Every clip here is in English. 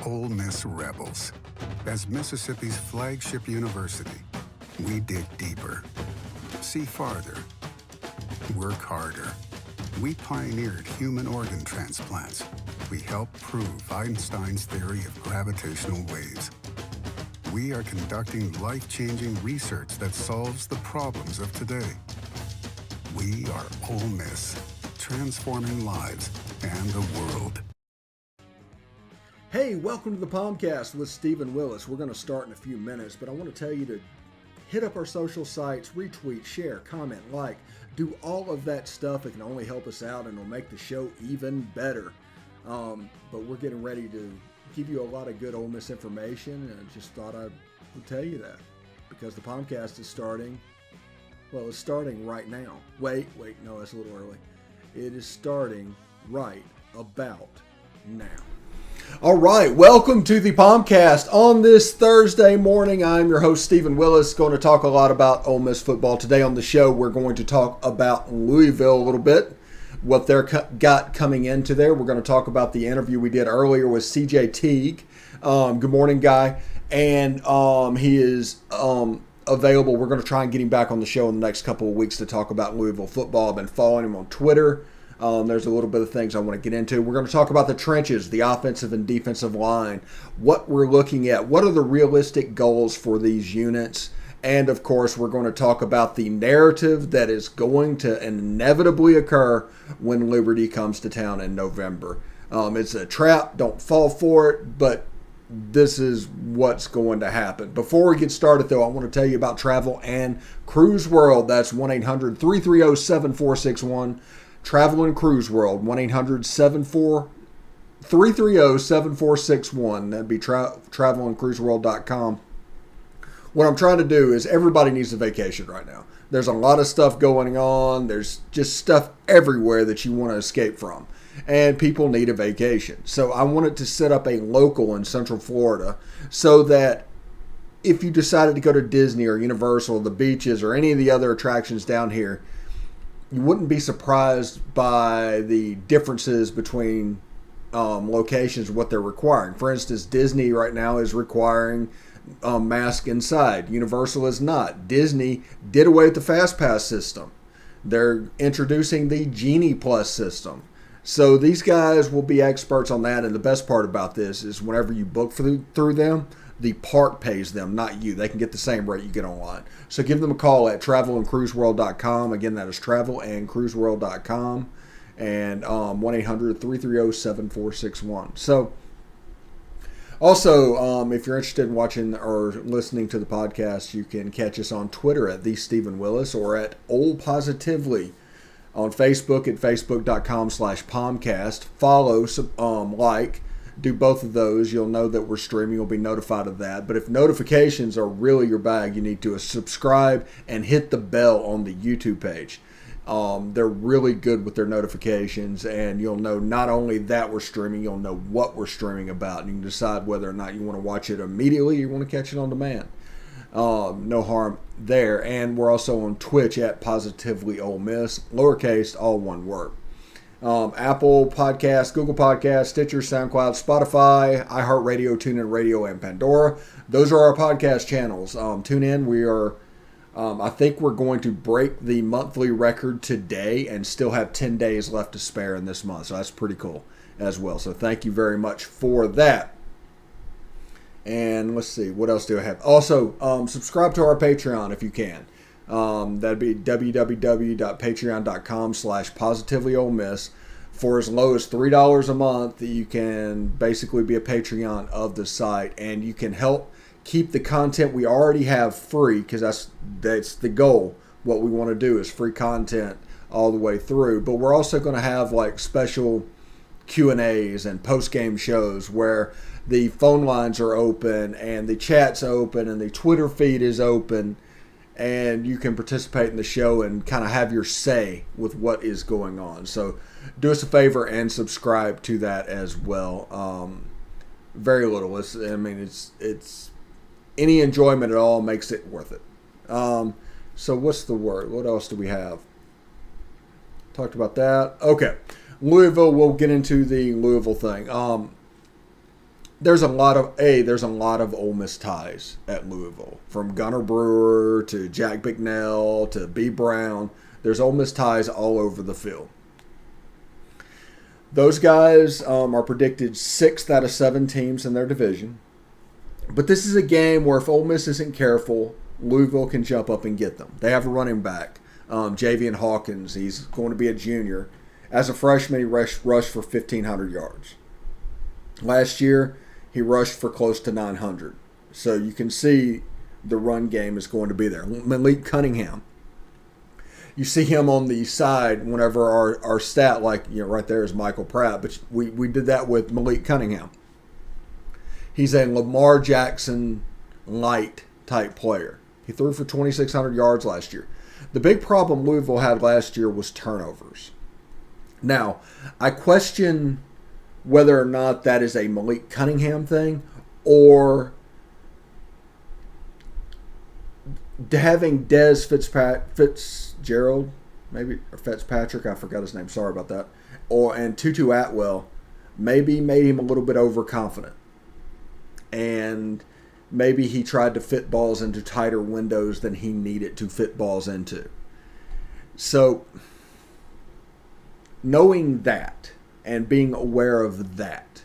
Ole Miss Rebels. As Mississippi's flagship university, we dig deeper, see farther, work harder. We pioneered human organ transplants. We helped prove Einstein's theory of gravitational waves. We are conducting life-changing research that solves the problems of today. We are Ole Miss, transforming lives and the world. Hey, welcome to the POMcast with Stephen Willis. We're going to start in a few minutes, but I want to tell you to hit up our social sites, retweet, share, comment, like, do all of that stuff. It can only help us out and it'll make the show even better. But we're getting ready to give you a lot of good Ole Miss information, and I just thought I would tell you that because the POMcast is starting. Well, it's starting right now. Wait, no, that's a little early. It is starting right about now. All right, welcome to the POMcast. On this Thursday morning, I'm your host, Stephen Willis, going to talk a lot about Ole Miss football. Today on the show, we're going to talk about Louisville a little bit, what they're got coming into there. We're going to talk about the interview we did earlier with CJ Teague. Good morning, guy. And he is available. We're going to try and get him back on the show in the next couple of weeks to talk about Louisville football. I've been following him on Twitter. There's a little bit of things I want to get into. We're going to talk about the trenches, the offensive and defensive line, what we're looking at, what are the realistic goals for these units, and of course, we're going to talk about the narrative that is going to inevitably occur when Liberty comes to town in November. It's a trap. Don't fall for it, but this is what's going to happen. Before we get started, though, I want to tell you about Travel and Cruise World. That's 1-800-330-7461. Travel and Cruise World, 1-800-330-7461. That'd be travelandcruiseworld.com. What I'm trying to do is everybody needs a vacation right now. There's a lot of stuff going on. There's just stuff everywhere that you want to escape from. And people need a vacation. So I wanted to set up a local in Central Florida so that if you decided to go to Disney or Universal, the beaches, or any of the other attractions down here, you wouldn't be surprised by the differences between locations, what they're requiring. For instance, Disney right now is requiring mask inside. Universal is not. Disney did away with the Fast Pass system. They're introducing the Genie Plus system. So these guys will be experts on that. And the best part about this is whenever you book through them, the park pays them, not you. They can get the same rate you get online. So give them a call at travelandcruiseworld.com. Again, that is travelandcruiseworld.com. And 1-800-330-7461. So also, if you're interested in watching or listening to the podcast, you can catch us on Twitter at @TheStephenWillis or at Ole Positively on Facebook at facebook.com/POMcast. Follow, like. Do both of those. You'll know that we're streaming. You'll be notified of that. But if notifications are really your bag, you need to subscribe and hit the bell on the YouTube page. They're really good with their notifications, and you'll know not only that we're streaming, you'll know what we're streaming about, and you can decide whether or not you want to watch it immediately or you want to catch it on demand. No harm there. And we're also on Twitch at Positively Ole Miss, lowercase, all one word. Apple Podcasts, Google Podcasts, Stitcher, SoundCloud, Spotify, iHeartRadio, TuneIn Radio, and Pandora. Those are our podcast channels. Tune in. We are, I think we're going to break the monthly record today and still have 10 days left to spare in this month. So that's pretty cool as well. So thank you very much for that. And let's see, what else do I have? Also, subscribe to our Patreon if you can. That'd be www.patreon.com/positivelyolemiss. For as low as $3 a month, you can basically be a Patreon of the site, and you can help keep the content we already have free, because that's the goal. What we want to do is free content all the way through. But we're also going to have like special Q&As and post-game shows where the phone lines are open and the chat's open and the Twitter feed is open. And you can participate in the show and kind of have your say with what is going on. So do us a favor and subscribe to that as well. Very little. It's any enjoyment at all makes it worth it. So what's the word? What else do we have? Talked about that. Okay. Louisville, we'll get into the Louisville thing. there's a lot of Ole Miss ties at Louisville, from Gunnar Brewer to Jack Bicknell to B. Brown. There's Ole Miss ties all over the field. Those guys are predicted 6th out of 7 teams in their division. But this is a game where if Ole Miss isn't careful, Louisville can jump up and get them. They have a running back, Javian Hawkins. He's going to be a junior. As a freshman, he rushed for 1,500 yards. Last year, he rushed for close to 900. So you can see the run game is going to be there. Malik Cunningham. You see him on the side whenever our stat, like, right there is Michael Pratt, but we did that with Malik Cunningham. He's a Lamar Jackson light type player. He threw for 2,600 yards last year. The big problem Louisville had last year was turnovers. Now, I question whether or not that is a Malik Cunningham thing or having Dez Fitzgerald, maybe, or Fitzpatrick, I forgot his name, sorry about that, and Tutu Atwell maybe made him a little bit overconfident. And maybe he tried to fit balls into tighter windows than he needed to fit balls into. So, knowing that and being aware of that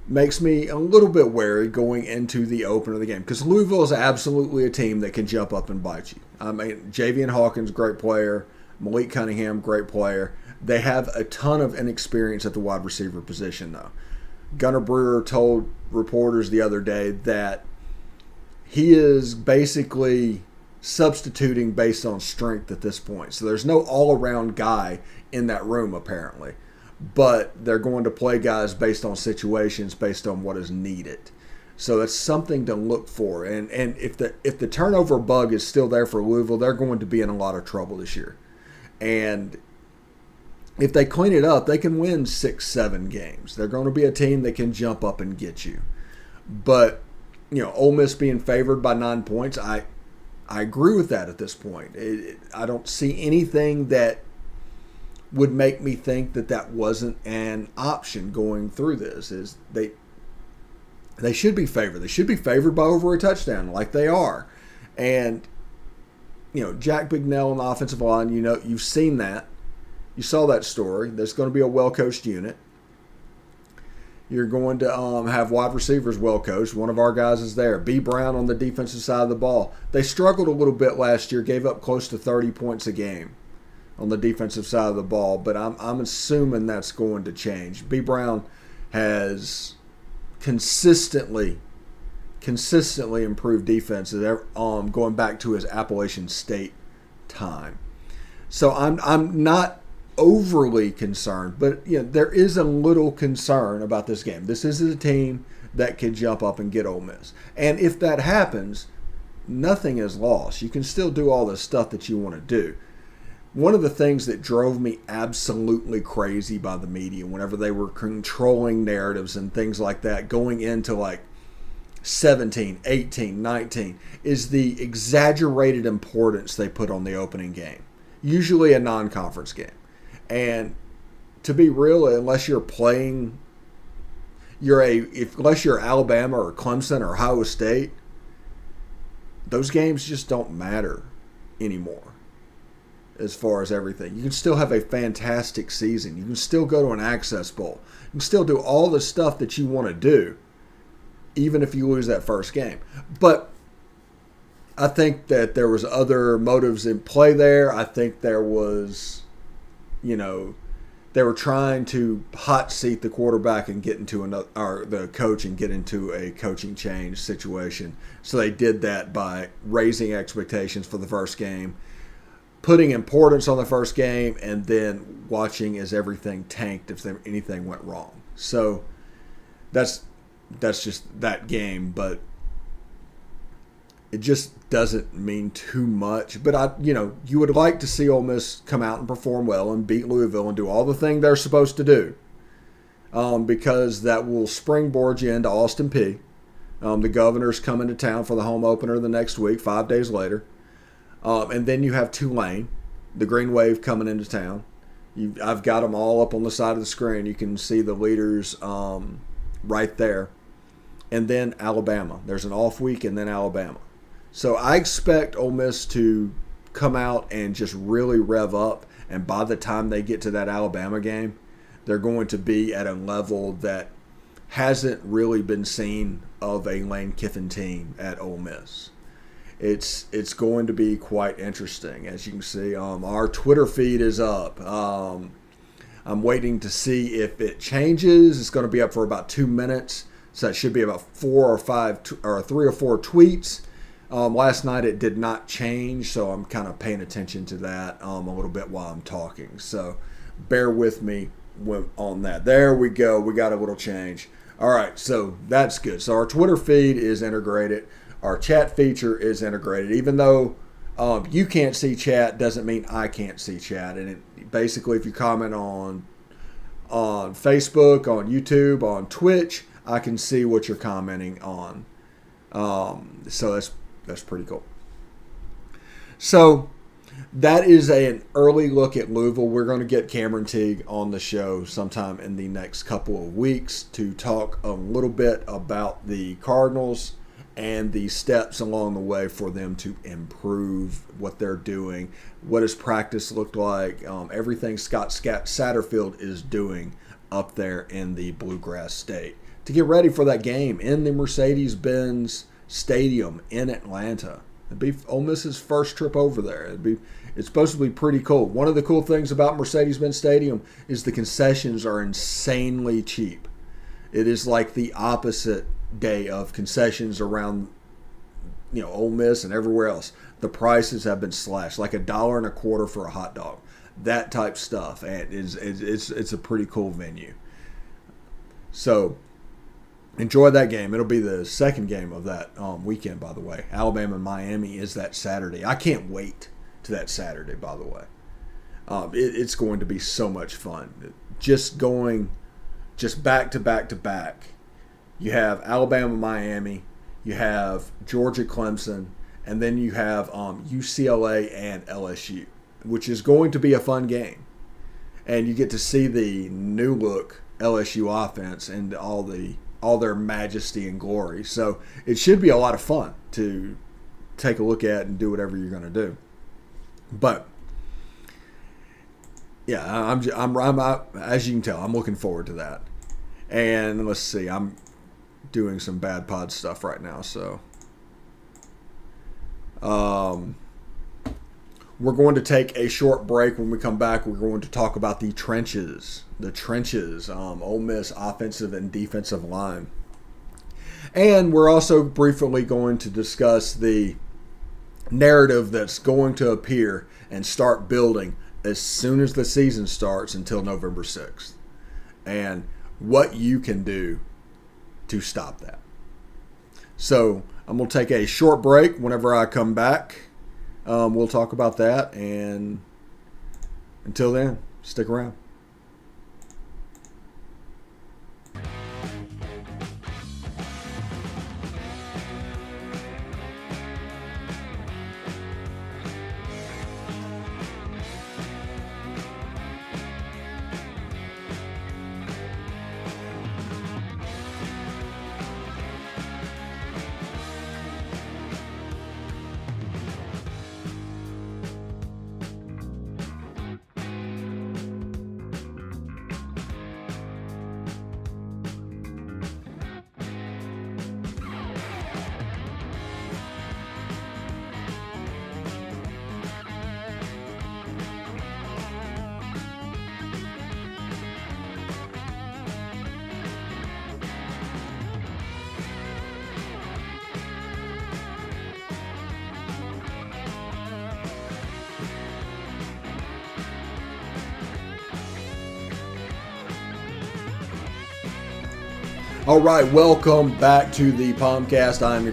makes me a little bit wary going into the opener of the game. Because Louisville is absolutely a team that can jump up and bite you. I mean, Javian Hawkins, great player. Malik Cunningham, great player. They have a ton of inexperience at the wide receiver position, though. Gunnar Brewer told reporters the other day that he is basically substituting based on strength at this point. So there's no all-around guy in that room, apparently. But they're going to play guys based on situations, based on what is needed. So that's something to look for. And if the turnover bug is still there for Louisville, they're going to be in a lot of trouble this year. And if they clean it up, they can win 6-7 games. They're going to be a team that can jump up and get you. But, Ole Miss being favored by 9 points, I agree with that at this point. I don't see anything that would make me think that wasn't an option going through this. Is they should be favored. They should be favored by over a touchdown like they are. And, Jack Bicknell on the offensive line, you've seen that. You saw that story. There's going to be a well-coached unit. You're going to have wide receivers well-coached. One of our guys is there. B. Brown on the defensive side of the ball. They struggled a little bit last year, gave up close to 30 points a game on the defensive side of the ball, but I'm assuming that's going to change. B. Brown has consistently improved defenses going back to his Appalachian State time. So I'm not overly concerned, but there is a little concern about this game. This is a team that can jump up and get Ole Miss. And if that happens, nothing is lost. You can still do all the stuff that you want to do. One of the things that drove me absolutely crazy by the media whenever they were controlling narratives and things like that going into like 17, 18, 19 is the exaggerated importance they put on the opening game. Usually a non-conference game. And to be real, unless you're Alabama or Clemson or Ohio State, those games just don't matter anymore as far as everything. You can still have a fantastic season. You can still go to an Access Bowl. You can still do all the stuff that you want to do, even if you lose that first game. But I think that there was other motives in play there. I think there was, they were trying to hot seat the quarterback and get into the coach and get into a coaching change situation. So they did that by raising expectations for the first game, putting importance on the first game, and then watching as everything tanked if anything went wrong. So that's just that game, but it just doesn't mean too much. But you would like to see Ole Miss come out and perform well and beat Louisville and do all the things they're supposed to do, because that will springboard you into Austin Peay. The Governor's coming to town for the home opener the next week, 5 days later. And then you have Tulane, the Green Wave, coming into town. I've got them all up on the side of the screen. You can see the leaders right there. and then Alabama. There's an off week and then Alabama. So I expect Ole Miss to come out and just really rev up. And by the time they get to that Alabama game, they're going to be at a level that hasn't really been seen of a Lane Kiffin team at Ole Miss. It's going to be quite interesting. As you can see, our Twitter feed is up. I'm waiting to see if it changes. It's going to be up for about 2 minutes. So it should be about 4 or 5 or 3 or 4 tweets. Last night it did not change, so I'm kind of paying attention to that a little bit while I'm talking. So bear with me on that. There we go. We got a little change. All right, so that's good. So our Twitter feed is integrated. Our chat feature is integrated. Even though you can't see chat, doesn't mean I can't see chat. And basically, if you comment on Facebook, on YouTube, on Twitch, I can see what you're commenting on. So that's pretty cool. So that is an early look at Louisville. We're going to get Cameron Teague on the show sometime in the next couple of weeks to talk a little bit about the Cardinals and the steps along the way for them to improve what they're doing. What does practice look like? Everything Scott Satterfield is doing up there in the Bluegrass State to get ready for that game in the Mercedes-Benz Stadium in Atlanta. It'd be Ole Miss's first trip over there. It's supposed to be pretty cool. One of the cool things about Mercedes-Benz Stadium is the concessions are insanely cheap. It is like the opposite day of concessions around, Ole Miss and everywhere else. The prices have been slashed, like $1.25 for a hot dog. That type stuff, and it's a pretty cool venue. So enjoy that game. It'll be the second game of that weekend, by the way. Alabama and Miami is that Saturday. I can't wait to that Saturday, by the way. It's going to be so much fun. Just back to back to back. You have Alabama, Miami. You have Georgia, Clemson. And then you have UCLA and LSU, which is going to be a fun game. And you get to see the new look LSU offense and all their majesty and glory. So it should be a lot of fun to take a look at and do whatever you're going to do. But yeah, I'm as you can tell, I'm looking forward to that. And let's see, I'm doing some bad pod stuff right now, so we're going to take a short break. When we come back, we're going to talk about the trenches. Ole Miss offensive and defensive line. And we're also briefly going to discuss the narrative that's going to appear and start building as soon as the season starts until November 6th. And what you can do to stop that. So I'm going to take a short break. Whenever I come back, we'll talk about that. And until then, stick around. All right, welcome back to the POMcast. I'm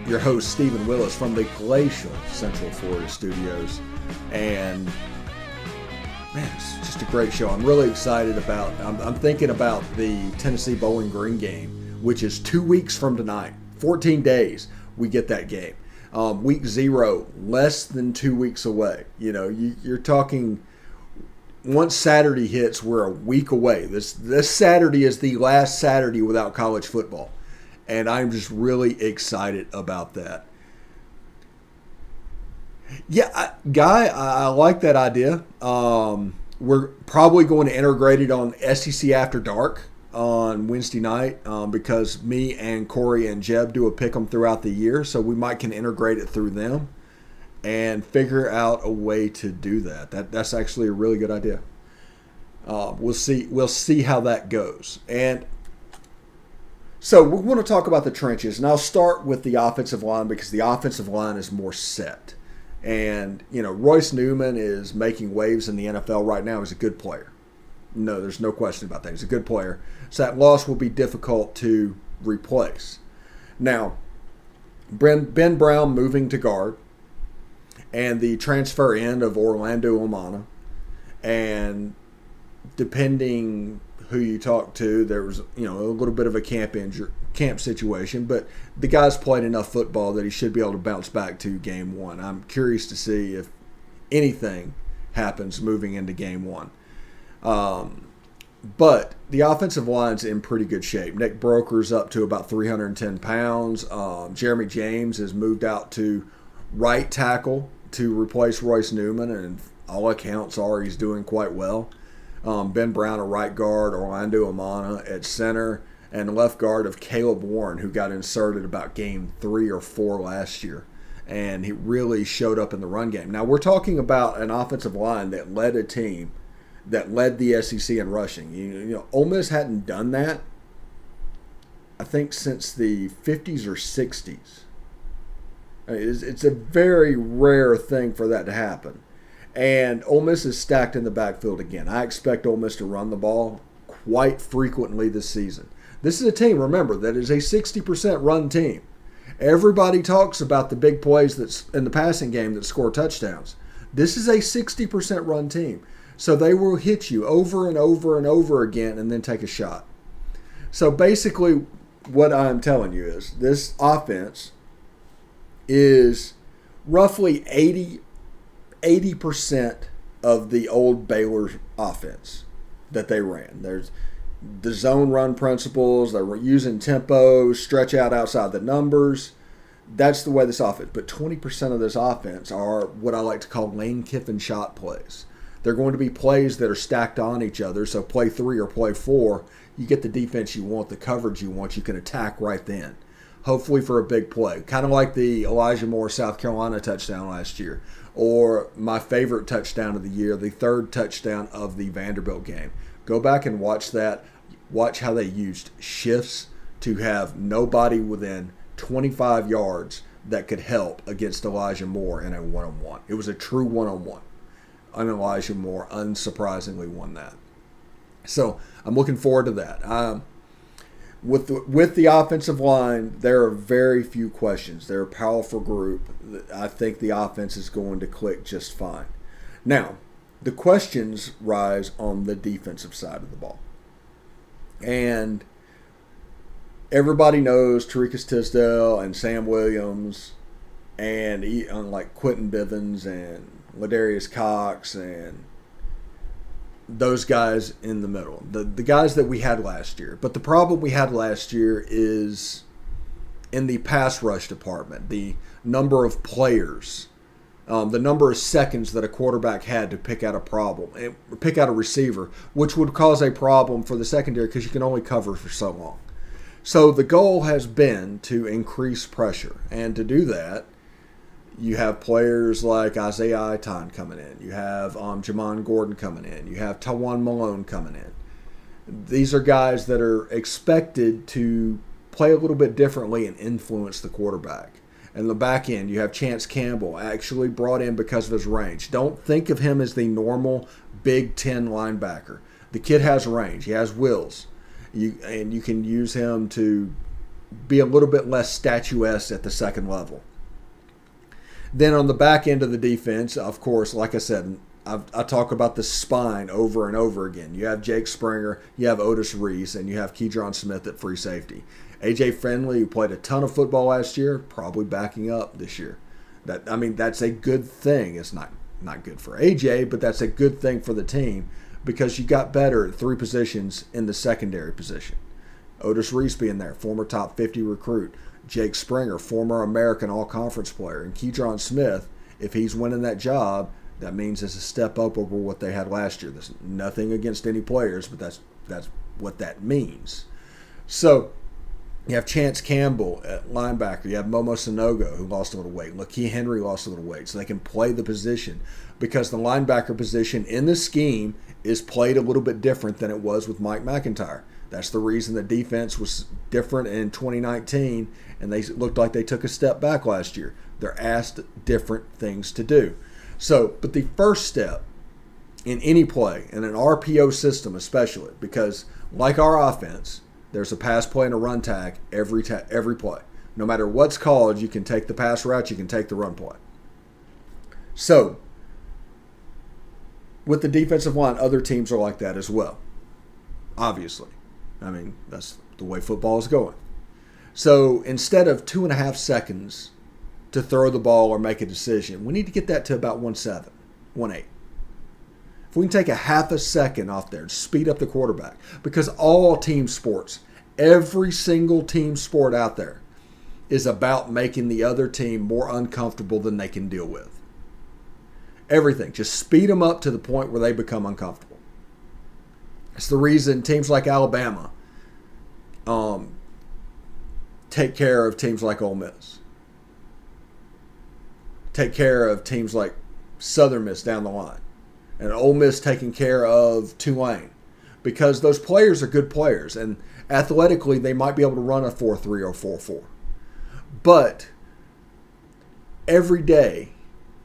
your host, Stephen Willis, from the Glacial Central Florida studios. And, man, it's just a great show. I'm really excited about I'm thinking about the Tennessee Bowling Green game, which is 2 weeks from tonight. 14 days, we get that game. Week 0, less than 2 weeks away. You're talking... Once Saturday hits, we're a week away. This Saturday is the last Saturday without college football. And I'm just really excited about that. Yeah, I like that idea. We're probably going to integrate it on SEC After Dark on Wednesday night because me and Corey and Jeb do a pick 'em throughout the year, so we might can integrate it through them and figure out a way to do that. That's actually a really good idea. We'll see how that goes. And so we want to talk about the trenches, and I'll start with the offensive line because the offensive line is more set. And, Royce Newman is making waves in the NFL right now. He's a good player. No, there's no question about that. He's a good player. So that loss will be difficult to replace. Now, Ben Brown moving to guard and the transfer in of Orlando Umana. And depending who you talk to, there was, a little bit of a camp situation, but the guy's played enough football that he should be able to bounce back to game one. I'm curious to see if anything happens moving into game one. But the offensive line's in pretty good shape. Nick Broker's up to about 310 pounds. Jeremy James has moved out to right tackle to replace Royce Newman, and all accounts are he's doing quite well. Ben Brown, a right guard, Orlando Umana at center, and left guard of Caleb Warren, who got inserted about game 3 or 4 last year. And he really showed up in the run game. Now, we're talking about an offensive line that led a team that led the SEC in rushing. Ole Miss hadn't done that, I think, since the 50s or 60s. It's a very rare thing for that to happen. And Ole Miss is stacked in the backfield again. I expect Ole Miss to run the ball quite frequently this season. This is a team, remember, that is a 60% run team. Everybody talks about the big plays that's in the passing game that score touchdowns. This is a 60% run team. So they will hit you over and over and over again and then take a shot. So basically what I'm telling you is this offense is roughly 80% of the old Baylor offense that they ran. There's the zone run principles. They were using tempo, stretch out outside the numbers. That's the way this offense. But 20% of this offense are what I like to call Lane Kiffin shot plays. They're going to be plays that are stacked on each other. So play 3 or play 4, you get the defense you want, the coverage you want. You can attack right then, hopefully for a big play. Kind of like the Elijah Moore South Carolina touchdown last year, or my favorite touchdown of the year, the 3rd touchdown of the Vanderbilt game. Go back and watch that. Watch how they used shifts to have nobody within 25 yards that could help against Elijah Moore in a one-on-one. It was a true one-on-one. And Elijah Moore unsurprisingly won that. So I'm looking forward to that. With the offensive line, there are very few questions. They're a powerful group. I think the offense is going to click just fine. Now, the questions rise on the defensive side of the ball. And everybody knows Tarikas Tisdale and Sam Williams and unlike Quentin Bivens and Ladarius Cox and those guys in the middle, the guys that we had last year. But the problem we had last year is in the pass rush department, the number of players, the number of seconds that a quarterback had to pick out a receiver, which would cause a problem for the secondary because you can only cover for so long. So the goal has been to increase pressure, and to do that, you have players like Isaiah Iton coming in. You have Jamon Gordon coming in. You have Tawan Malone coming in. These are guys that are expected to play a little bit differently and influence the quarterback. And the back end, you have Chance Campbell, actually brought in because of his range. Don't think of him as the normal Big Ten linebacker. The kid has range. He has wheels. And you can use him to be a little bit less statuesque at the second level. Then on the back end of the defense, of course, like I said, I talk about the spine over and over again. You have Jake Springer, you have Otis Reese, and you have Keydron Smith at free safety. A.J. Friendly, who played a ton of football last year, probably backing up this year. That's a good thing. It's not good for A.J., but that's a good thing for the team because you got better at 3 positions in the secondary position. Otis Reese being there, former top 50 recruit. Jake Springer, former American All-Conference player. And Keydron Smith, if he's winning that job, that means it's a step up over what they had last year. There's nothing against any players, but that's what that means. So you have Chance Campbell at linebacker. You have Momo Sanogo, who lost a little weight. Lakeith Henry lost a little weight, so they can play the position, because the linebacker position in the scheme is played a little bit different than it was with Mike McIntyre. That's the reason the defense was different in 2019, and they looked like they took a step back last year. They're asked different things to do. So, but the first step in any play, in an RPO system especially, because like our offense, there's a pass play and a run tag every play. No matter what's called, you can take the pass route, you can take the run play. So, with the defensive line, other teams are like that as well. Obviously. I mean, that's the way football is going. So, instead of 2.5 seconds to throw the ball or make a decision, we need to get that to about 1.7, 1.8. If we can take a half a second off there to speed up the quarterback, because all team sports, every single team sport out there is about making the other team more uncomfortable than they can deal with. Everything. Just speed them up to the point where they become uncomfortable. It's the reason teams like Alabama take care of teams like Ole Miss. Take care of teams like Southern Miss down the line. And Ole Miss taking care of Tulane. Because those players are good players. And athletically, they might be able to run a 4.3 or 4.4. But every day,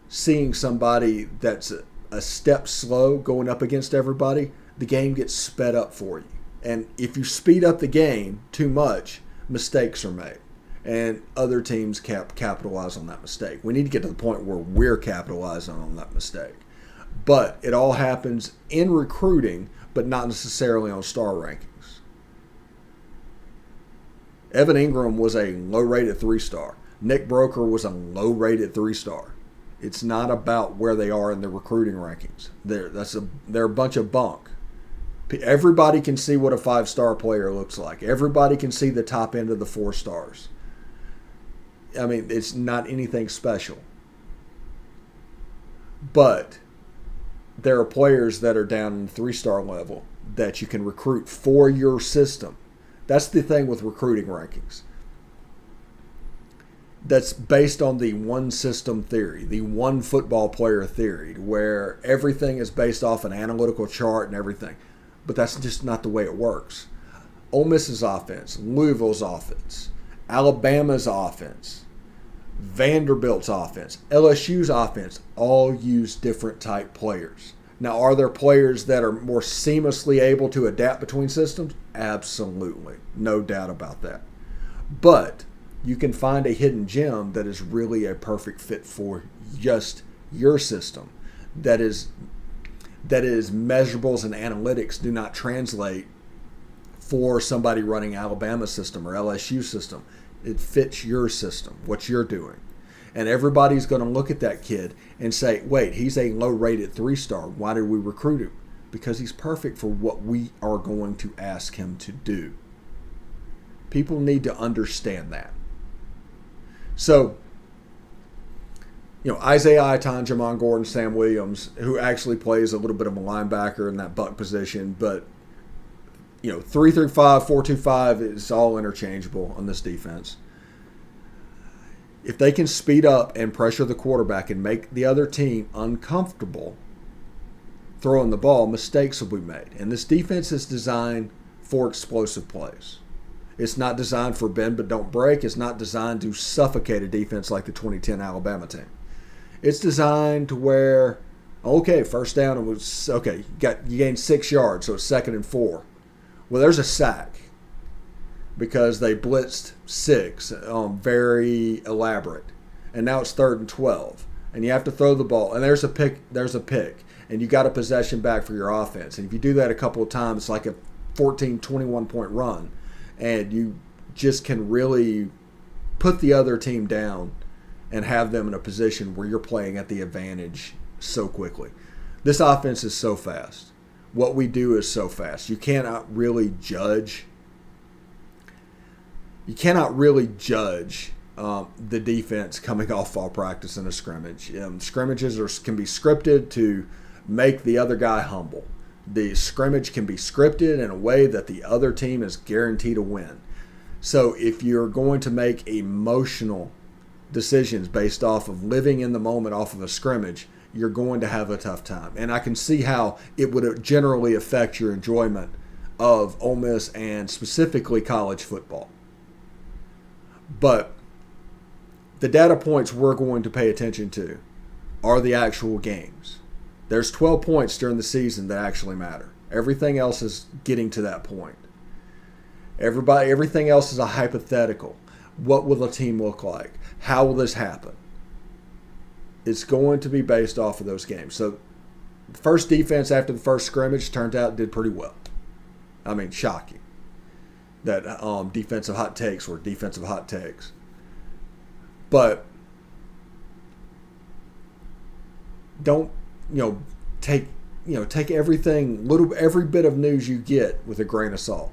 seeing somebody that's a step slow going up against everybody, the game gets sped up for you. And if you speed up the game too much, mistakes are made. And other teams capitalize on that mistake. We need to get to the point where we're capitalizing on that mistake. But it all happens in recruiting, but not necessarily on star rankings. Evan Ingram was a low-rated 3-star. Nick Broker was a low-rated 3-star. It's not about where they are in the recruiting rankings. They're a bunch of bunk. Everybody can see what a 5-star player looks like. Everybody can see the top end of the 4 stars. I mean, it's not anything special. But there are players that are down in the 3-star level that you can recruit for your system. That's the thing with recruiting rankings. That's based on the one system theory, the one football player theory, where everything is based off an analytical chart and everything. But that's just not the way it works. Ole Miss's offense, Louisville's offense, Alabama's offense, Vanderbilt's offense, LSU's offense, all use different type players. Now, are there players that are more seamlessly able to adapt between systems? Absolutely. No doubt about that. But you can find a hidden gem that is really a perfect fit for just your system. That is measurables and analytics do not translate for somebody running Alabama's system or LSU system. It fits your system, what you're doing. And everybody's going to look at that kid and say, wait, he's a low-rated 3-star. Why did we recruit him? Because he's perfect for what we are going to ask him to do. People need to understand that. So, Isaiah Iton, Jamon Gordon, Sam Williams, who actually plays a little bit of a linebacker in that buck position, but 3-3-5, 4-2-5 is all interchangeable on this defense. If they can speed up and pressure the quarterback and make the other team uncomfortable throwing the ball, mistakes will be made. And this defense is designed for explosive plays. It's not designed for bend but don't break. It's not designed to suffocate a defense like the 2010 Alabama team. It's designed to where, okay, first down, it was, okay, you gained 6 yards, so it's 2nd and 4. Well, there's a sack because they blitzed 6, very elaborate. And now it's 3rd and 12. And you have to throw the ball. And there's a pick. And you got a possession back for your offense. And if you do that a couple of times, it's like a 14, 21-point run. And you just can really put the other team down and have them in a position where you're playing at the advantage so quickly. This offense is so fast. What we do is so fast. You cannot really judge you cannot really judge the defense coming off fall practice in a scrimmage. Scrimmages can be scripted to make the other guy humble. The scrimmage can be scripted in a way that the other team is guaranteed to win. So if you're going to make emotional decisions based off of living in the moment off of a scrimmage, you're going to have a tough time. And I can see how it would generally affect your enjoyment of Ole Miss and specifically college football. But the data points we're going to pay attention to are the actual games. There's 12 points during the season that actually matter. Everything else is getting to that point. Everything else is a hypothetical. What will the team look like? How will this happen? It's going to be based off of those games. So the first defense after the first scrimmage turned out did pretty well. I mean, shocking that defensive hot takes were defensive hot takes. But don't, take everything, every bit of news you get with a grain of salt.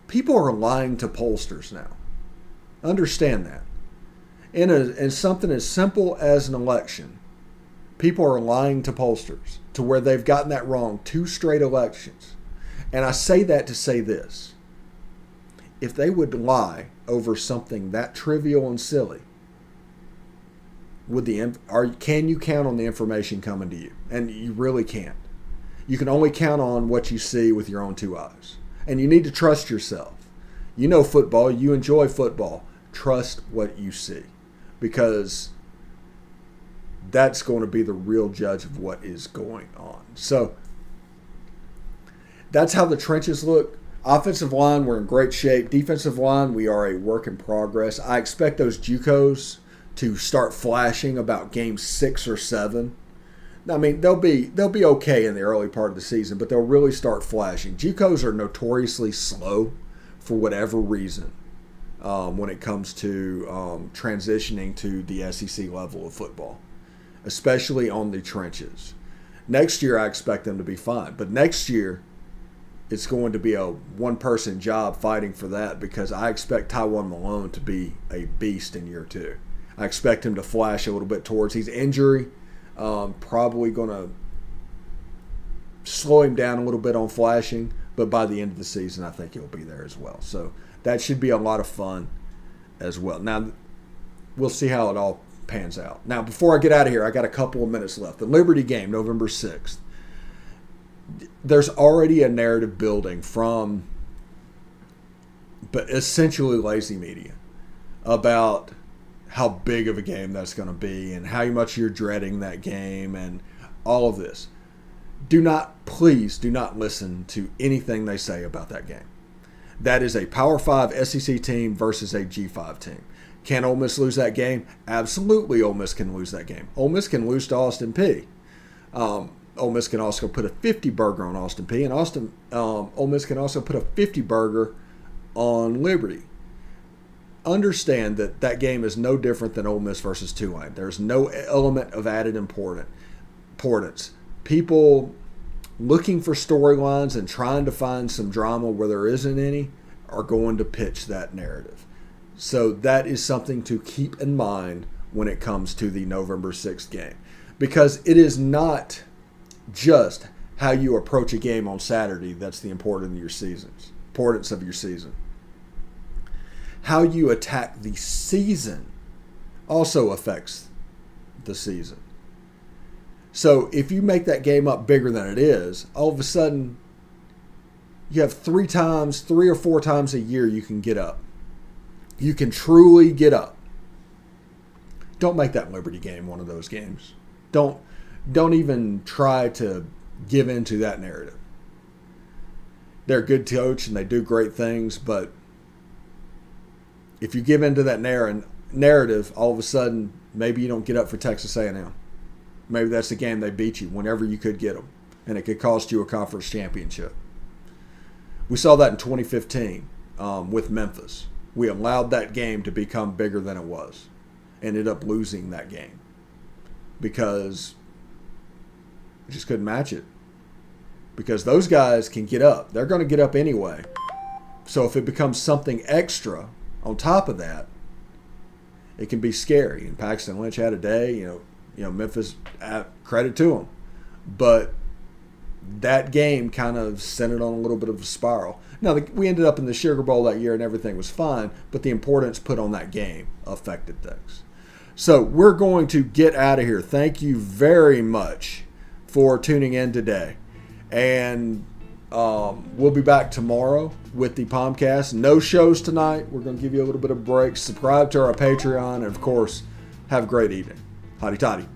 People are lying to pollsters now. Understand that. In something as simple as an election, people are lying to pollsters to where they've gotten that wrong 2 straight elections. And I say that to say this. If they would lie over something that trivial and silly, can you count on the information coming to you? And you really can't. You can only count on what you see with your own 2 eyes. And you need to trust yourself. You know football. You enjoy football. Trust what you see, because that's going to be the real judge of what is going on. So that's how the trenches look. Offensive line, we're in great shape. Defensive line, we are a work in progress. I expect those JUCOs to start flashing about game 6 or 7. I mean, they'll be okay in the early part of the season, but they'll really start flashing. JUCOs are notoriously slow for whatever reason when it comes to transitioning to the SEC level of football, especially on the trenches. Next year, I expect them to be fine, but next year, it's going to be a one-person job fighting for that, because I expect Tywone Malone to be a beast in year 2. I expect him to flash a little bit towards his injury. Probably going to slow him down a little bit on flashing, but by the end of the season, I think he'll be there as well. So that should be a lot of fun as well. Now, we'll see how it all pans out. Now, before I get out of here, I got a couple of minutes left. The Liberty game, November 6th. There's already a narrative building from, but essentially lazy media, about how big of a game that's going to be and how much you're dreading that game and all of this. Please do not listen to anything they say about that game. That is a Power 5 SEC team versus a G5 team. Can Ole Miss lose that game? Absolutely, Ole Miss can lose that game. Ole Miss can lose to Austin Peay. Ole Miss can also put a 50 burger on Austin Peay, and Ole Miss can also put a 50 burger on Liberty. Understand that game is no different than Ole Miss versus Tulane. There's no element of added importance. People looking for storylines and trying to find some drama where there isn't any are going to pitch that narrative. So that is something to keep in mind when it comes to the November 6th game, because it is not just how you approach a game on Saturday that's the importance of your season. How you attack the season also affects the season. So if you make that game up bigger than it is, all of a sudden you have 3 or 4 times a year you can get up. You can truly get up. Don't make that Liberty game one of those games. Don't even try to give into that narrative. They're a good coach and they do great things, but if you give into that narrative, all of a sudden, maybe you don't get up for Texas A&M. Maybe that's the game they beat you whenever you could get them, and it could cost you a conference championship. We saw that in 2015 with Memphis. We allowed that game to become bigger than it was. Ended up losing that game because we just couldn't match it. Because those guys can get up. They're going to get up anyway. So if it becomes something extra on top of that, it can be scary. And Paxton Lynch had a day. Memphis, credit to him, but that game kind of sent it on a little bit of a spiral. Now, we ended up in the Sugar Bowl that year and everything was fine, but the importance put on that game affected things. So we're going to get out of here. Thank you very much for tuning in today. And we'll be back tomorrow with the POMcast. No shows tonight. We're going to give you a little bit of break. Subscribe to our Patreon. And, of course, have a great evening. Hotty toddy.